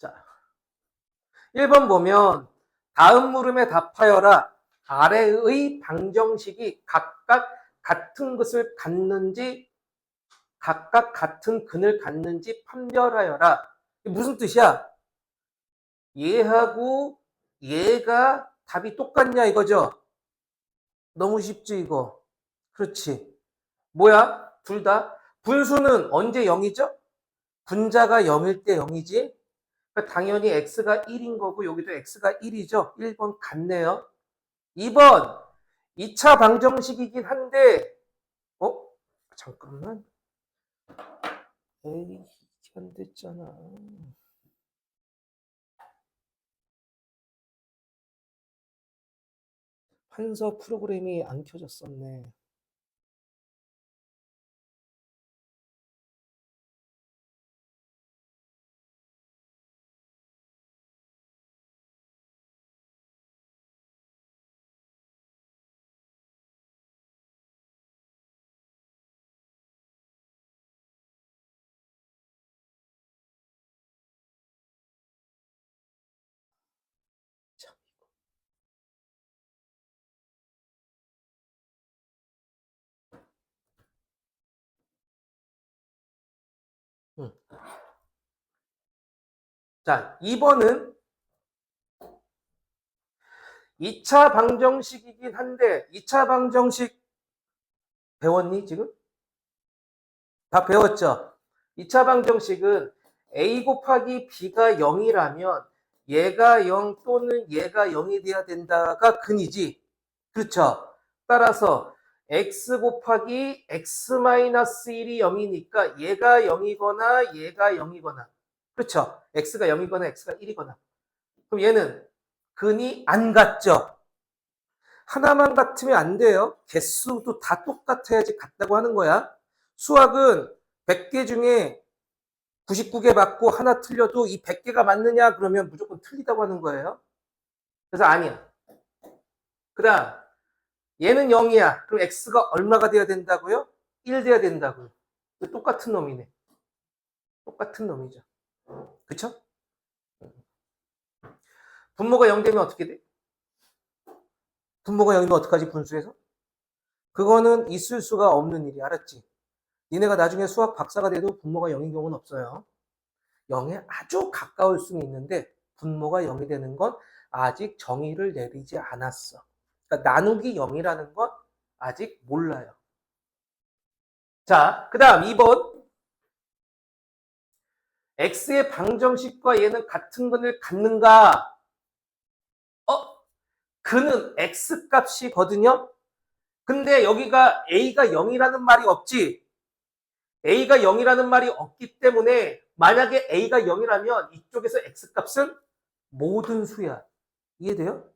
자, 1번 보면 다음 물음에 답하여라. 아래의 방정식이 각각 같은 것을 갖는지 각각 같은 근을 갖는지 판별하여라. 이게 무슨 뜻이야? 얘하고 얘가 답이 똑같냐 이거죠? 너무 쉽지 이거. 그렇지. 뭐야? 둘 다. 분수는 언제 0이죠? 분자가 0일 때 0이지. 그러니까 당연히 x가 1인 거고 여기도 x가 1이죠. 1번 같네요. 2번 2차 방정식이긴 한데 잠깐만. 에이, 안 됐잖아. 판서 프로그램이 안 켜졌었네. 참. 응. 자, 2번은 2차 방정식이긴 한데 2차 방정식 배웠니 지금? 다 배웠죠? 2차 방정식은 a 곱하기 b가 0이라면 얘가 0 또는 얘가 0이 돼야 된다가 근이지. 그렇죠? 따라서 x 곱하기 x-1이 0이니까 얘가 0이거나 얘가 0이거나 그렇죠? x가 0이거나 x가 1이거나 그럼 얘는 근이 안 같죠? 하나만 같으면 안 돼요. 개수도 다 똑같아야지 같다고 하는 거야. 수학은 100개 중에 99개 맞고 하나 틀려도 이 100개가 맞느냐 그러면 무조건 틀리다고 하는 거예요. 그래서 아니야. 그 다음 얘는 0이야. 그럼 x가 얼마가 돼야 된다고요? 1 돼야 된다고요. 똑같은 놈이네. 똑같은 놈이죠. 그쵸? 분모가 0 되면 어떻게 돼? 분모가 0이면 어떡하지 분수에서? 그거는 있을 수가 없는 일이 알았지? 니네가 나중에 수학 박사가 돼도 분모가 0인 경우는 없어요. 0에 아주 가까울 수는 있는데 분모가 0이 되는 건 아직 정의를 내리지 않았어. 그러니까 나누기 0이라는 건 아직 몰라요. 자, 그 다음 2번. x의 방정식과 얘는 같은 근을 갖는가? 그는 x 값이거든요. 근데 여기가 a가 0이라는 말이 없지. a가 0이라는 말이 없기 때문에 만약에 a가 0이라면 이쪽에서 x 값은 모든 수야. 이해돼요?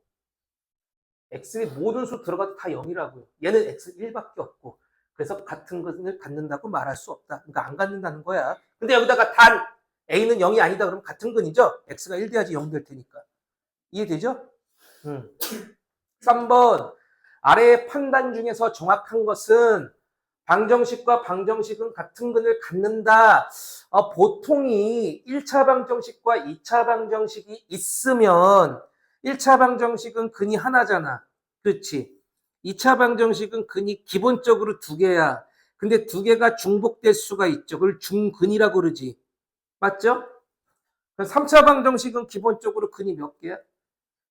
x의 모든 수 들어가도 다 0이라고요. 얘는 x 1밖에 없고. 그래서 같은 것을 갖는다고 말할 수 없다. 그러니까 안 갖는다는 거야. 근데 여기다가 단 a는 0이 아니다 그러면 같은 근이죠. x가 1 돼야지 0 될 테니까. 이해되죠? 3번 아래의 판단 중에서 정확한 것은 방정식과 방정식은 같은 근을 갖는다. 보통이 1차 방정식과 2차 방정식이 있으면 1차 방정식은 근이 하나잖아. 그렇지. 2차 방정식은 근이 기본적으로 두 개야. 근데 두 개가 중복될 수가 있죠. 그걸 중근이라고 그러지. 맞죠? 3차 방정식은 기본적으로 근이 몇 개야?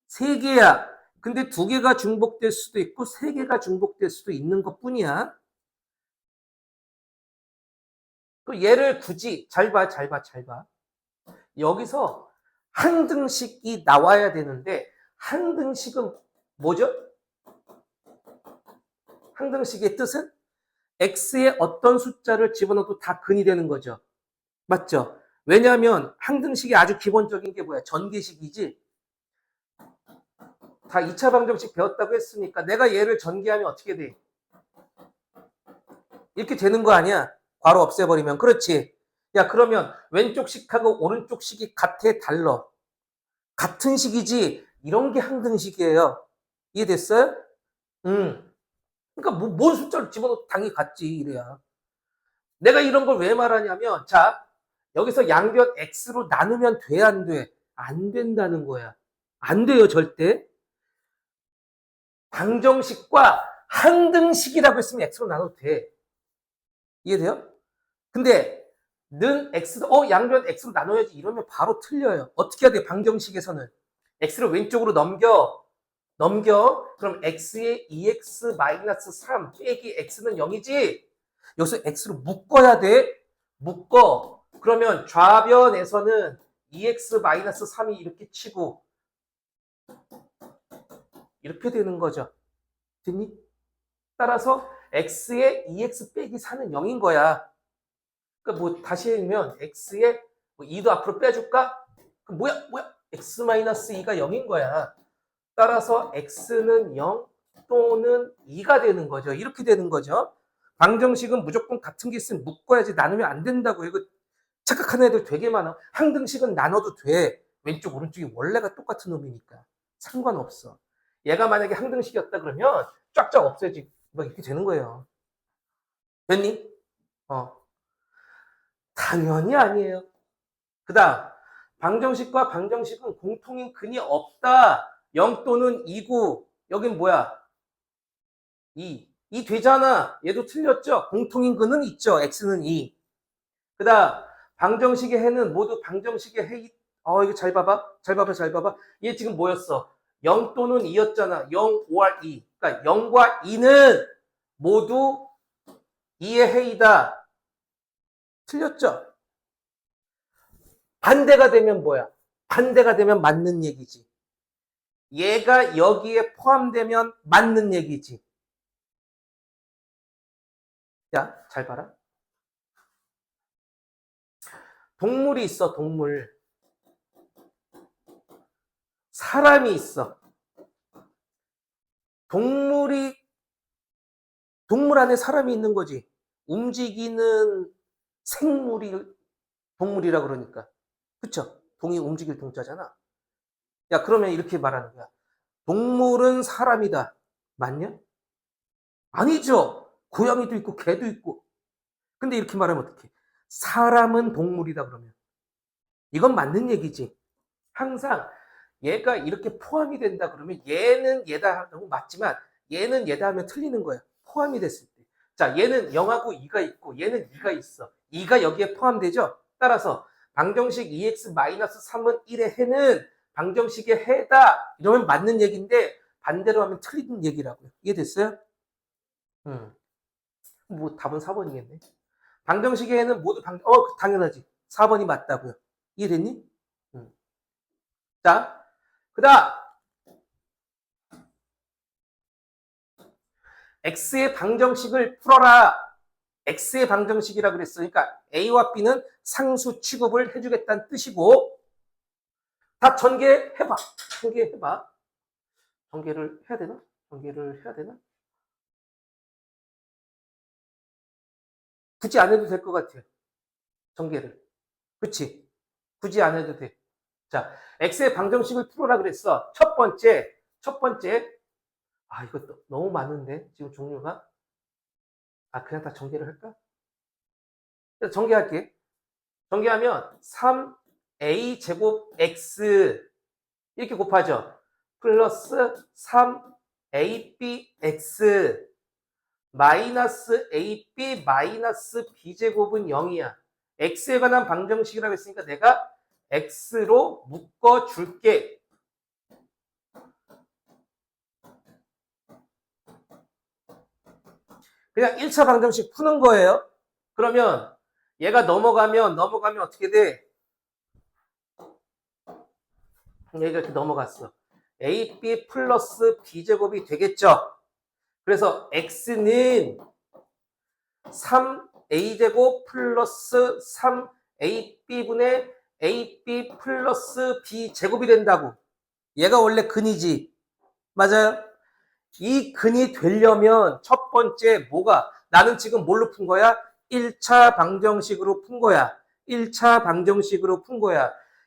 세 개야. 근데 두 개가 중복될 수도 있고 세 개가 중복될 수도 있는 것 뿐이야. 그 얘를 굳이 잘 봐. 여기서 항등식이 나와야 되는데 항등식은 뭐죠? 항등식의 뜻은 x에 어떤 숫자를 집어넣어도 다 근이 되는 거죠. 맞죠? 왜냐하면 항등식이 아주 기본적인 게 뭐야? 전개식이지. 다 2차 방정식 배웠다고 했으니까 내가 얘를 전개하면 어떻게 돼? 이렇게 되는 거 아니야? 괄호 없애버리면. 그렇지. 야, 그러면 왼쪽 식하고 오른쪽 식이 같아, 달라? 같은 식이지. 이런 게 항등식이에요. 이해됐어요? 그러니까 뭔 숫자를 집어넣어도 당연히 같지, 이래야. 내가 이런 걸 왜 말하냐면, 자, 여기서 양변 x로 나누면 돼, 안 돼? 안 된다는 거야. 안 돼요, 절대. 방정식과 항등식이라고 했으면 x로 나눠도 돼. 이해돼요? 근데 는 x도 양변 x로 나눠야지 이러면 바로 틀려요. 어떻게 해야 돼? 방정식에서는 x를 왼쪽으로 넘겨. 그럼 x의 2x-3 빼기 x는 0이지? 여기서 x로 묶어야 돼. 묶어. 그러면 좌변에서는 2x-3이 이렇게 치고 이렇게 되는 거죠. 됐니? 따라서 x의 2x 빼기 4는 0인 거야. 그러니까 뭐 다시 하면 x의 2도 앞으로 빼줄까? 그럼 뭐야? x-2가 0인 거야. 따라서 x는 0 또는 2가 되는 거죠. 이렇게 되는 거죠. 방정식은 무조건 같은 게 있으면 묶어야지 나누면 안 된다고. 이거 착각하는 애들 되게 많아. 항등식은 나눠도 돼. 왼쪽 오른쪽이 원래가 똑같은 놈이니까 상관없어. 얘가 만약에 항등식이었다 그러면 쫙쫙 없애지 막 이렇게 되는 거예요. 됐니? 당연히 아니에요. 그 다음 방정식과 방정식은 공통인 근이 없다. 0 또는 2고 여긴 뭐야? 2 되잖아. 얘도 틀렸죠? 공통인 근은 있죠. x는 2. 그 다음 방정식의 해는 모두 방정식의 해. 이거 잘 봐봐. 얘 지금 뭐였어? 0 또는 2였잖아. 0, 5와 2. 그러니까 0과 2는 모두 2의 해이다. 틀렸죠? 반대가 되면 뭐야? 반대가 되면 맞는 얘기지. 얘가 여기에 포함되면 맞는 얘기지. 야, 잘 봐라. 동물이 있어, 동물. 사람이 있어. 동물 안에 사람이 있는 거지. 움직이는 생물이 동물이라 그러니까. 그쵸? 동이 움직일 동자잖아. 야, 그러면 이렇게 말하는 거야. 동물은 사람이다. 맞냐? 아니죠. 고양이도 있고 개도 있고. 근데 이렇게 말하면 어떡해? 사람은 동물이다 그러면. 이건 맞는 얘기지. 항상 얘가 이렇게 포함이 된다 그러면 얘는 얘다 하고 맞지만 얘는 얘다 하면 틀리는 거야. 포함이 됐을 때. 자, 얘는 0하고 2가 있고 얘는 2가 있어. 2가 여기에 포함되죠? 따라서 방정식 2x-3은 1의 해는 방정식의 해다. 이러면 맞는 얘기인데 반대로 하면 틀린 얘기라고요. 이해됐어요? 뭐 답은 4번이겠네. 방정식의 해는 모두 당연하지. 4번이 맞다고요. 이해됐니? 자, 그 다음 x의 방정식을 풀어라. x의 방정식이라 그랬으니까 a와 b는 상수 취급을 해주겠다는 뜻이고 다 전개해봐. 전개를 해야 되나? 굳이 안 해도 될 것 같아요. 전개를. 그치? 굳이 안 해도 돼. 자, x의 방정식을 풀어라 그랬어. 첫 번째. 이것도 너무 많은데 지금 종류가. 그냥 다 전개를 할까? 전개할게. 전개하면 3a 제곱 x 이렇게 곱하죠. 플러스 3abx 마이너스 ab 마이너스 b제곱은 0이야. x에 관한 방정식이라고 했으니까 내가 x로 묶어줄게. 그냥 1차 방정식 푸는 거예요. 그러면 얘가 넘어가면 어떻게 돼? 얘가 이렇게 넘어갔어. ab 플러스 b제곱이 되겠죠. 그래서 x는 3a제곱 플러스 3ab분의 ab 플러스 b제곱이 된다고. 얘가 원래 근이지. 맞아요? 이 근이 되려면 첫 번째 뭐가? 나는 지금 뭘로 푼 거야? 1차 방정식으로 푼 거야.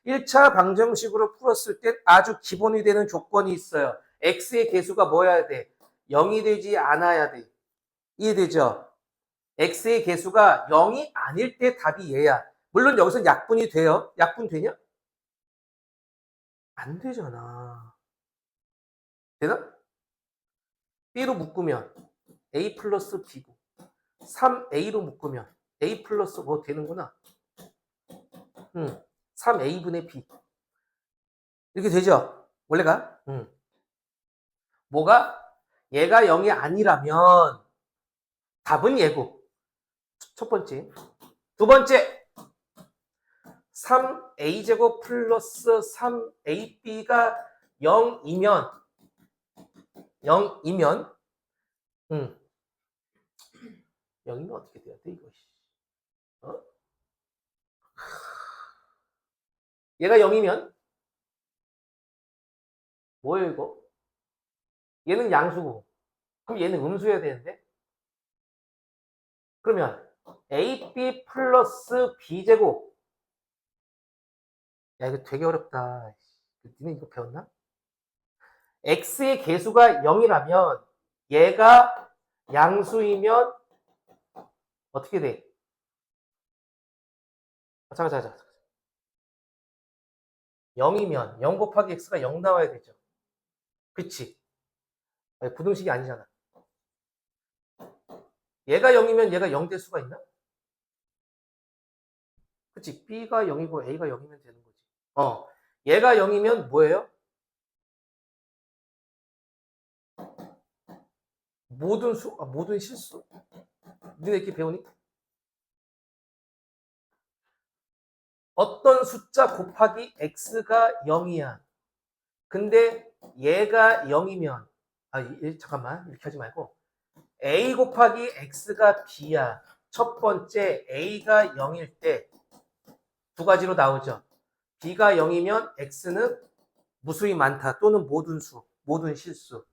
1차 방정식으로 풀었을 때 아주 기본이 되는 조건이 있어요. x의 개수가 뭐여야 돼? 0이 되지 않아야 돼. 이해되죠? x의 개수가 0이 아닐 때 답이 얘야. 물론 여기서 약분이 돼요. 약분 되냐? 안 되잖아. 되나? B로 묶으면 A 플러스 B고 3A로 묶으면 A 플러스 뭐 되는구나. 3A분의 B. 이렇게 되죠? 원래가? 뭐가? 얘가 0이 아니라면 답은 얘고. 첫 번째. 두 번째. 3a제곱 플러스 3ab가 0이면 0이면 0이면 어떻게 돼야 돼 이거? 어? 얘가 0이면 뭐예요 이거? 얘는 양수고 그럼 얘는 음수여야 되는데 그러면 ab 플러스 b제곱 야 이거 되게 어렵다. 니네 이거 배웠나? x의 개수가 0이라면 얘가 양수이면 어떻게 돼? 잠깐. 0이면 0 곱하기 x가 0 나와야 되죠. 그치? 아니, 부등식이 아니잖아. 얘가 0이면 얘가 0 될 수가 있나? 그치? b가 0이고 a가 0이면 되는 거지. 얘가 0이면 뭐예요? 모든 실수. 니네 이렇게 배우니? 어떤 숫자 곱하기 x가 0이야. 근데 얘가 0이면 잠깐만 이렇게 하지 말고 a 곱하기 x가 b야. 첫 번째 a가 0일 때 두 가지로 나오죠. b가 0이면 x는 무수히 많다 또는 모든 수, 모든 실수.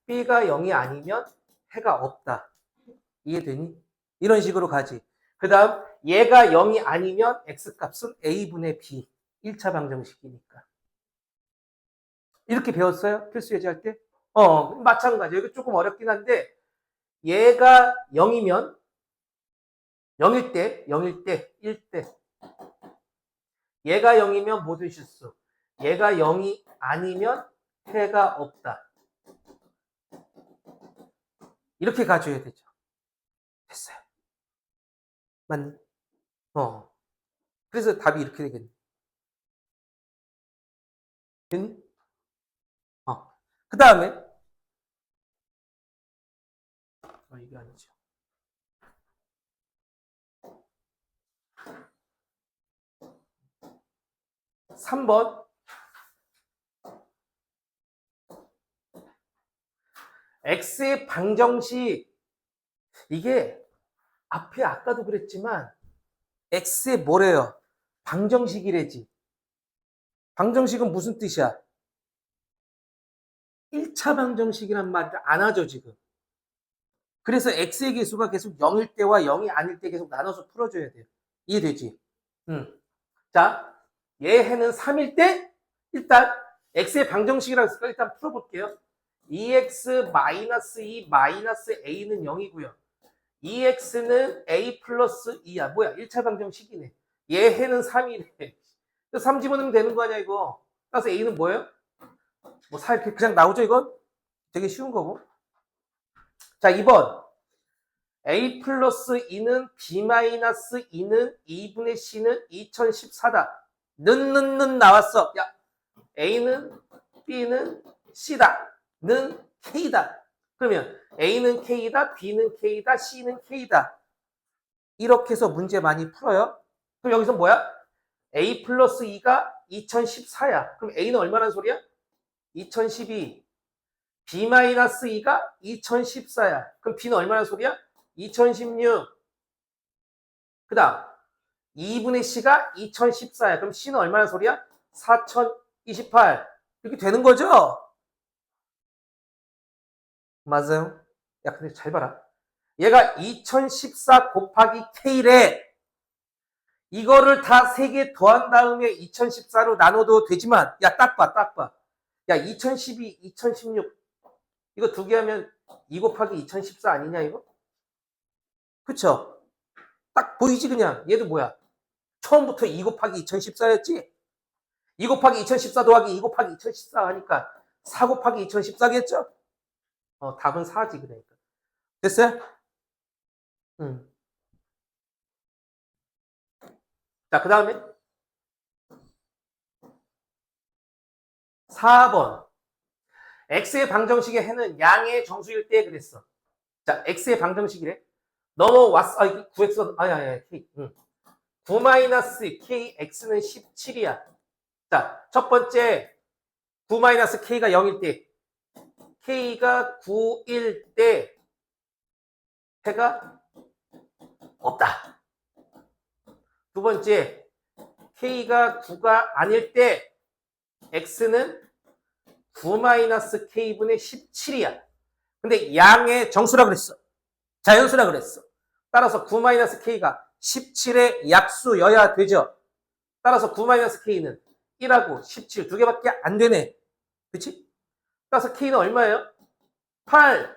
b가 0이 아니면 해가 없다. 이해되니? 이런 식으로 가지. 그 다음 얘가 0이 아니면 x값은 a분의 b. 1차 방정식이니까. 이렇게 배웠어요? 필수 예제할 때? 마찬가지. 여기 조금 어렵긴 한데 얘가 0이면 0일 때, 1대. 얘가 0이면 모든 실수. 얘가 0이 아니면 해가 없다. 이렇게 가져야 되죠. 됐어요. 맞니? 그래서 답이 이렇게 되겠네. 됐니? 그 다음에 이게 아니죠. 3번 x의 방정식 이게 앞에 아까도 그랬지만 x의 뭐래요? 방정식이래지. 방정식은 무슨 뜻이야? 1차 방정식이란 말을 안 하죠 지금. 그래서 x의 개수가 계속 0일 때와 0이 아닐 때 계속 나눠서 풀어줘야 돼요. 이해되지? 자, 얘 해는 3일 때 일단 x의 방정식이라고 했으니까 일단 풀어볼게요. 2x-2 -a는 0이고요. 2x는 a 플러스 2야. 뭐야? 1차 방정식이네. 얘 해는 3이네. 3 집어넣으면 되는 거 아니야 이거. 그래서 a는 뭐예요? 뭐 4 이렇게 그냥 나오죠 이건? 되게 쉬운 거고. 자 2번 a 플러스 2는 b 마이너스 2는 2분의 c는 2014다. 는 나왔어. 야 a는 b는 c다. 는 k다. 그러면 a는 k다, b는 k다, c는 k다. 이렇게 해서 문제 많이 풀어요. 그럼 여기서 뭐야? a 플러스 2가 2014야. 그럼 a는 얼마나 소리야? 2012. b 마이너스 2가 2014야. 그럼 b는 얼마나 소리야? 2016. 그 다음 2분의 c가 2014야. 그럼 c는 얼마나 소리야? 4028. 이렇게 되는 거죠? 맞아요. 야 근데 잘 봐라. 얘가 2014 곱하기 K래. 이거를 다 3개 더한 다음에 2014로 나눠도 되지만 야 딱 봐. 야 2012, 2016 이거 2개 하면 2 곱하기 2014 아니냐 이거? 그쵸? 딱 보이지 그냥. 얘도 뭐야? 처음부터 2 곱하기 2014였지? 2 곱하기 2014 더하기 2 곱하기 2014 하니까 4 곱하기 2014겠죠? 답은 4지, 그러니까. 됐어요? 음. 자, 그 다음에 4번. x의 방정식의 해는 양의 정수일 때 그랬어. 자, x의 방정식이래. 넘어왔어. 9x, 아니, k. 9-kx는 17이야. 자, 첫 번째, 9-k가 0일 때, k가 9일 때, 해가 없다. 두 번째, k가 9가 아닐 때, x는 9-k분의 17이야. 근데 양의 정수라 그랬어. 자연수라 그랬어. 따라서 9-k가 17의 약수여야 되죠. 따라서 9-k는 1하고 17 두 개밖에 안 되네. 그치? 따라서 k는 얼마예요? 8.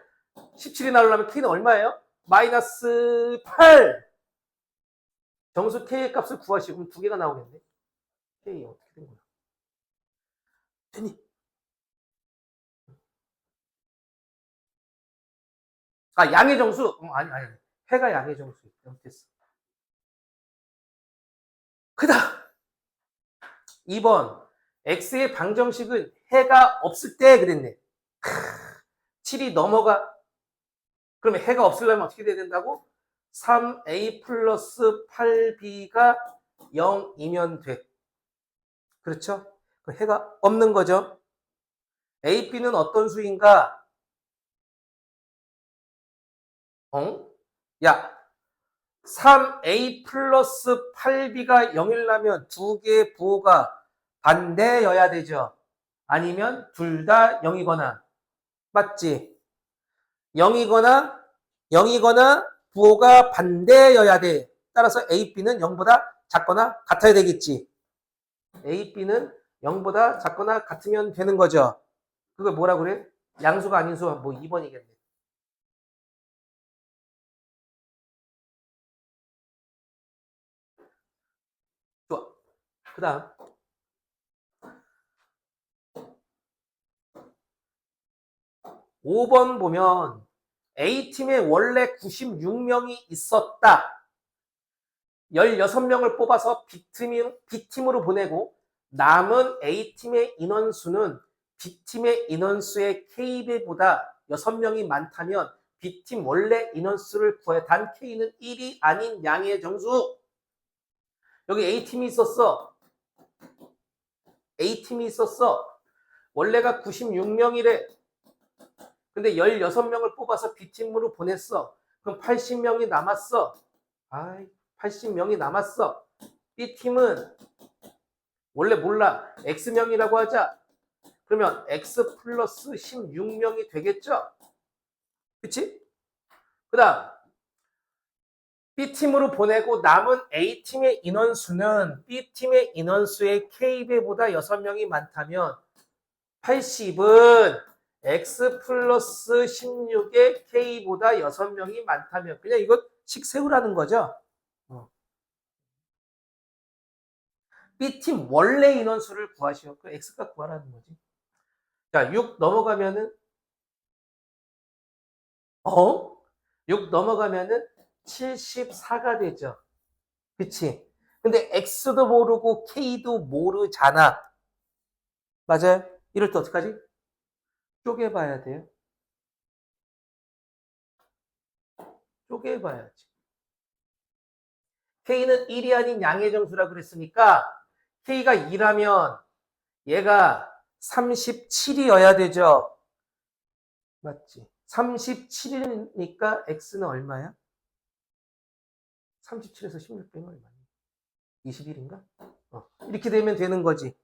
17이 나오려면 k는 얼마예요? 마이너스 8. 정수 k의 값을 구하시고 그럼 두 개가 나오겠네. k 어떻게 된 거야? 됐니? 아, 양의 정수? 아니. 해가 양의 정수. 됐어. 그다음 2번. x의 방정식은 해가 없을 때 그랬네. 7이 넘어가. 그러면 해가 없으려면 어떻게 돼야 된다고? 3a 플러스 8b가 0이면 돼. 그렇죠? 해가 없는 거죠. a, b는 어떤 수인가? 야, 3a 플러스 8b가 0이려면 두 개의 부호가 반대여야 되죠. 아니면 둘 다 0이거나. 맞지? 0이거나 부호가 반대여야 돼. 따라서 a, b는 0보다 작거나 같아야 되겠지. a, b는 0보다 작거나 같으면 되는 거죠. 그걸 뭐라 그래? 양수가 아닌 수, 뭐 2번이겠네. 좋아. 그 다음. 5번 보면 A팀에 원래 96명이 있었다. 16명을 뽑아서 B팀으로 보내고 남은 A팀의 인원수는 B팀의 인원수의 K배보다 6명이 많다면 B팀 원래 인원수를 구해. 단 K는 1이 아닌 양의 정수. 여기 A팀이 있었어. A팀이 있었어. 원래가 96명이래. 근데 16명을 뽑아서 B팀으로 보냈어. 그럼 80명이 남았어. 80명이 남았어. B팀은 원래 몰라. X명이라고 하자. 그러면 X 플러스 16명이 되겠죠? 그치? 그 다음 B팀으로 보내고 남은 A팀의 인원수는 B팀의 인원수의 K배보다 6명이 많다면 80은 X 플러스 16의 K보다 6명이 많다면 그냥 이거 식 세우라는 거죠. B팀 원래 인원수를 구하시오. 그 X가 구하라는 거지. 자, 6 넘어가면은 6 넘어가면은 74가 되죠. 그치? 근데 X도 모르고 K도 모르잖아. 맞아요? 이럴 때 어떡하지? 쪼개봐야 돼요. 쪼개봐야지. K는 1이 아닌 양의 정수라 그랬으니까 K가 2라면 얘가 37이어야 되죠. 맞지? 37이니까 X는 얼마야? 37에서 16 빼면 얼마야? 21인가? 이렇게 되면 되는 거지.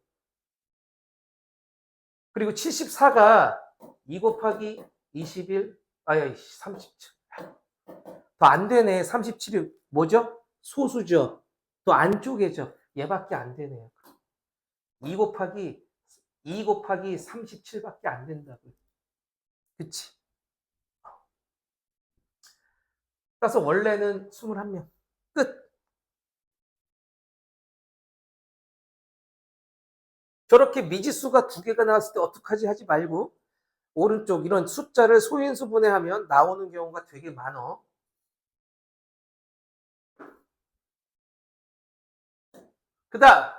그리고 74가 2 곱하기 21, 37. 더 안 되네. 37이 뭐죠? 소수죠. 더 안쪽에죠. 얘밖에 안 되네요. 2 곱하기 37밖에 안 된다고. 그치? 따라서 원래는 21명. 끝. 저렇게 미지수가 두 개가 나왔을 때 어떡하지 하지 말고 오른쪽 이런 숫자를 소인수 분해하면 나오는 경우가 되게 많어. 그 다음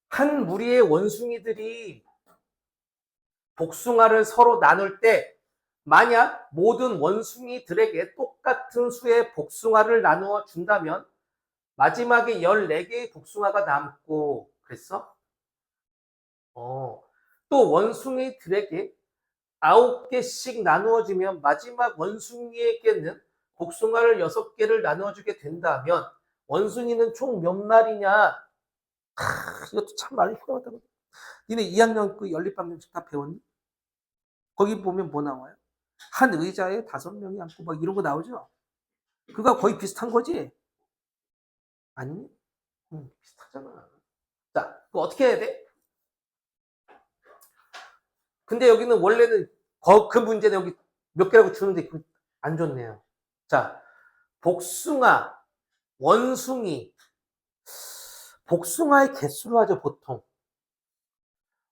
한 무리의 원숭이들이 복숭아를 서로 나눌 때 만약 모든 원숭이들에게 똑같은 수의 복숭아를 나누어 준다면 마지막에 14개의 복숭아가 남고 그랬어? 또 원숭이들에게 9개씩 나누어지면 마지막 원숭이에게는 복숭아를 6개를 나누어주게 된다면 원숭이는 총 몇 마리냐? 이것도 참 말이 훌륭하다. 니네 2학년 그 연립방정식 다 배웠니? 거기 보면 뭐 나와요? 한 의자에 5명이 앉고 막 이런 거 나오죠? 그거 거의 비슷한 거지? 아니? 비슷하잖아. 자, 그거 어떻게 해야 돼? 근데 여기는 원래는 그 문제는 여기 몇 개라고 주는데 안 좋네요. 자, 복숭아, 원숭이. 복숭아의 개수로 하죠, 보통.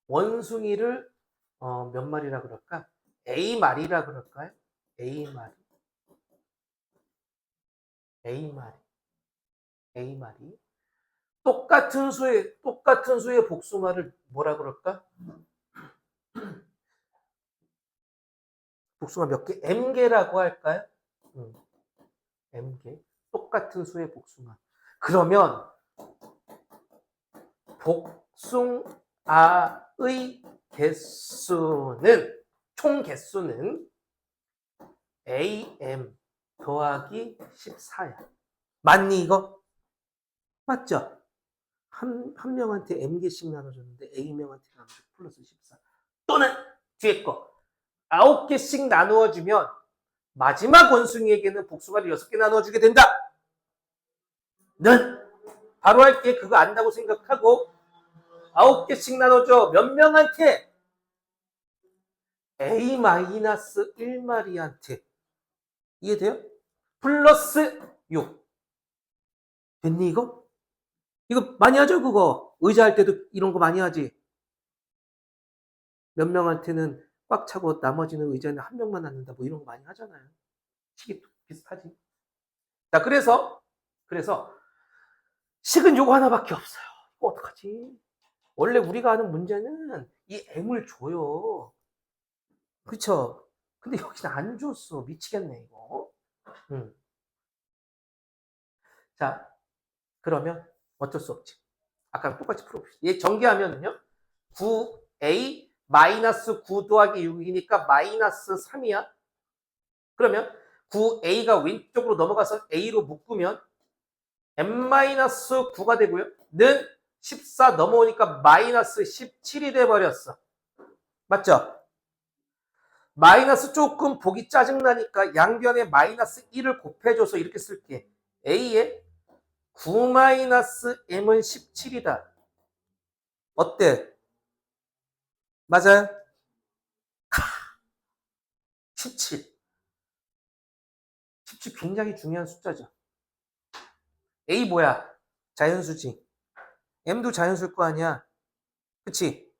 원숭이를 몇 마리라 그럴까? A마리라 그럴까요? A마리. A마리. A마리. 똑같은 수의 복숭아를 뭐라 그럴까? 복숭아 몇 개? M개라고 할까요? M개. 똑같은 수의 복숭아. 그러면 복숭아의 개수는 총 개수는 AM 더하기 14야. 맞니 이거? 맞죠? 한 명한테 M개씩 나눠줬는데 A명한테 나눠줘 플러스 14. 또는 뒤에 거 9개씩 나누어주면 마지막 원숭이에게는 복숭아를 6개 나눠주게 된다. 는 바로 할게. 그거 안다고 생각하고 9개씩 나눠줘. 몇 명한테? A-1마리한테. 이해돼요? 플러스 6. 됐니 이거? 이거 많이 하죠 그거. 의자 할 때도 이런 거 많이 하지. 몇 명한테는 꽉 차고 나머지는 의자는 한 명만 앉는다 뭐 이런 거 많이 하잖아요. 식이 비슷하지. 자, 그래서 식은 요거 하나밖에 없어요. 이거 어떡하지? 원래 우리가 하는 문제는 이 M을 줘요. 그쵸? 근데 여기는 안 줬어. 미치겠네 이거. 자, 그러면 어쩔 수 없지. 아까랑 똑같이 풀어봅시다. 얘 전개하면은요. 9a 마이너스 9 더하기 6이니까 마이너스 3이야. 그러면 9a가 왼쪽으로 넘어가서 a로 묶으면 m-9가 되고요. 는 14 넘어오니까 마이너스 17이 돼버렸어. 맞죠? 마이너스 조금 보기 짜증나니까 양변에 마이너스 1을 곱해줘서 이렇게 쓸게. a에 9-m은 17이다. 어때? 맞아요? 17. 17 굉장히 중요한 숫자죠. A 뭐야? 자연수지. M도 자연수일 거 아니야. 그치?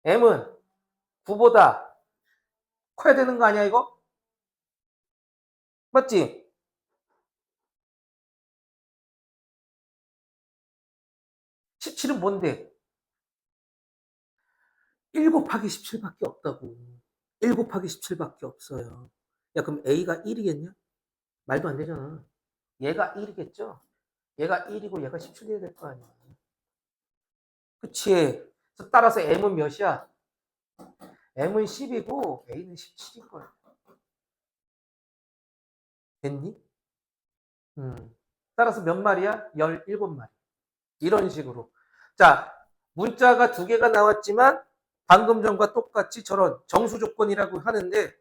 M은 9보다 커야 되는 거 아니야 이거? 맞지? 17은 뭔데? 1 곱하기 17밖에 없다고. 1 곱하기 17밖에 없어요. 야 그럼 A가 1이겠냐? 말도 안 되잖아. 얘가 1이겠죠? 얘가 1이고 얘가 17이어야 될 거 아니야. 그치? 따라서 M은 몇이야? M은 10이고 A는 17인 거야. 됐니? 따라서 몇 마리야? 17마리. 이런 식으로. 자, 문자가 2개가 나왔지만 방금 전과 똑같이 저런 정수 조건이라고 하는데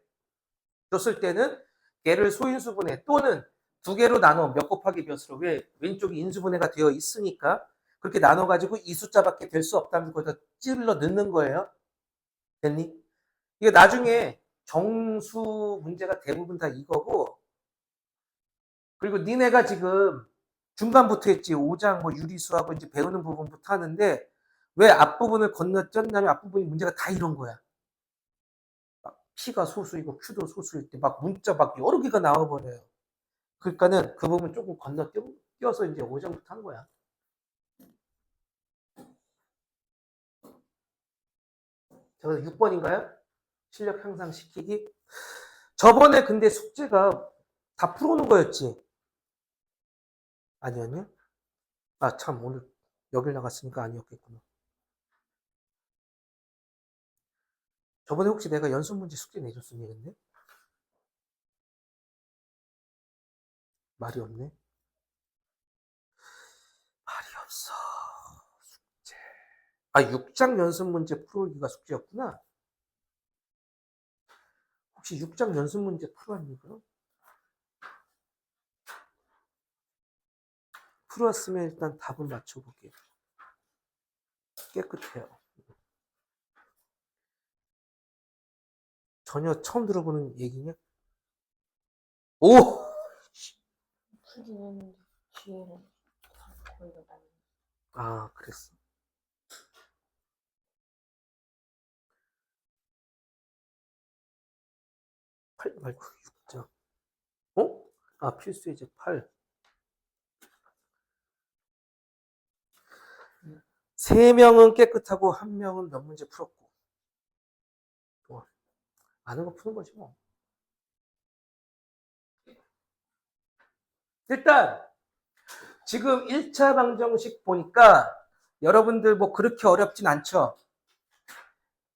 줬을 때는 얘를 소인수분해 또는 2개로 나눠 몇 곱하기 몇으로 왜 왼쪽이 인수분해가 되어 있으니까 그렇게 나눠가지고 이 숫자밖에 될 수 없다면 거기다 찔러 넣는 거예요. 됐니? 이게 나중에 정수 문제가 대부분 다 이거고 그리고 니네가 지금 중간부터 했지. 5장 뭐 유리수하고 이제 배우는 부분부터 하는데 왜 앞부분을 건너뛰었냐면 앞부분이 문제가 다 이런 거야. 막 P가 소수이고 Q도 소수일 때 막 문자 막 여러 개가 나와버려요. 그러니까는 그 부분 조금 건너뛰어서 이제 5장부터 한 거야. 저거 6번인가요? 실력 향상시키기. 저번에 근데 숙제가 다 풀어놓은 거였지? 아니었냐? 아, 참, 오늘 여길 나갔으니까 아니었겠구나. 저번에 혹시 내가 연습문제 숙제 내줬으니 근데? 말이 없네. 말이 없어. 숙제. 아, 6장 연습문제 풀기가 숙제였구나. 혹시 6장 연습문제 풀었니, 그럼? 풀었으면 일단 답을 맞춰볼게요. 깨끗해요. 전혀 처음 들어보는 얘기냐? 오! 풀기는 뒤에는 거의 다 아, 그랬어. 팔 말고 6장. 어? 아, 필수 이제 8. 세 명은 깨끗하고 한 명은 몇 문제 풀었고. 좋아. 아는 거 푸는 거지 뭐. 일단 지금 1차 방정식 보니까 여러분들 뭐 그렇게 어렵진 않죠.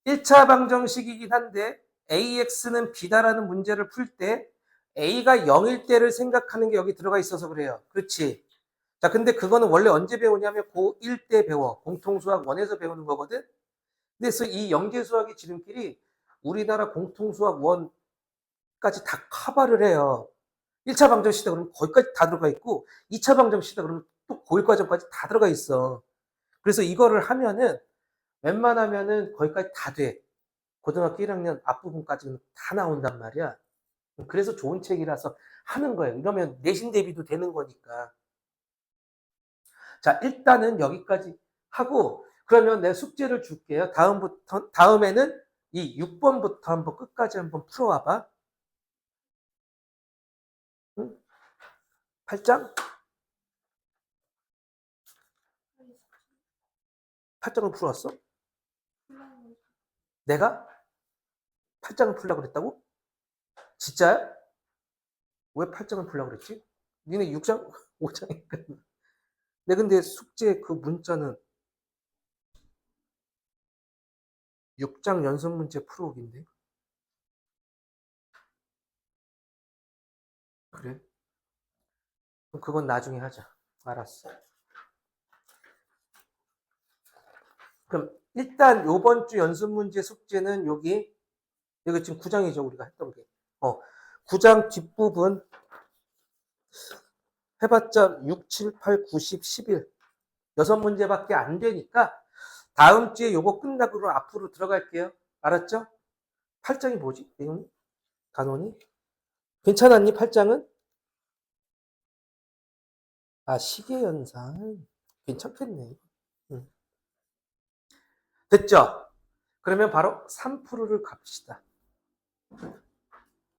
1차 방정식이긴 한데 AX는 B다라는 문제를 풀 때 A가 0일 때를 생각하는 게 여기 들어가 있어서 그래요. 그렇지. 자, 근데 그거는 원래 언제 배우냐면 고1 때 배워. 공통수학 1에서 배우는 거거든. 그래서 이 영재수학의 지름길이 우리나라 공통수학 1까지 다 커버를 해요. 1차 방정식이다 그러면 거기까지 다 들어가 있고 2차 방정식이다 그러면 또 고1 과정까지 다 들어가 있어. 그래서 이거를 하면은 웬만하면은 거기까지 다 돼. 고등학교 1학년 앞부분까지는 다 나온단 말이야. 그래서 좋은 책이라서 하는 거예요. 이러면 내신 대비도 되는 거니까. 자, 일단은 여기까지 하고 그러면 내 숙제를 줄게요. 다음에는 이 6번부터 한번 끝까지 한번 풀어와봐. 응? 8장? 8장을 풀어왔어? 내가? 8장을 풀려고 그랬다고? 진짜야? 왜 8장을 풀려고 그랬지? 니네 6장? 5장이니까. 내 근데 숙제 그 문자는 6장 연습 문제 풀어오기인데. 그래? 그럼 그건 나중에 하자. 알았어. 그럼 일단 요번 주 연습 문제 숙제는 여기 지금 9장이죠. 우리가 했던 게. 9장 뒷부분 해봤자 6, 7, 8, 9, 10, 11 6문제밖에 안 되니까 다음 주에 요거 끝나고 앞으로 들어갈게요. 알았죠? 8장이 뭐지? 내용이? 간원이? 괜찮았니? 8장은? 아, 시계연산. 괜찮겠네. 응. 됐죠? 그러면 바로 3%를 갑시다.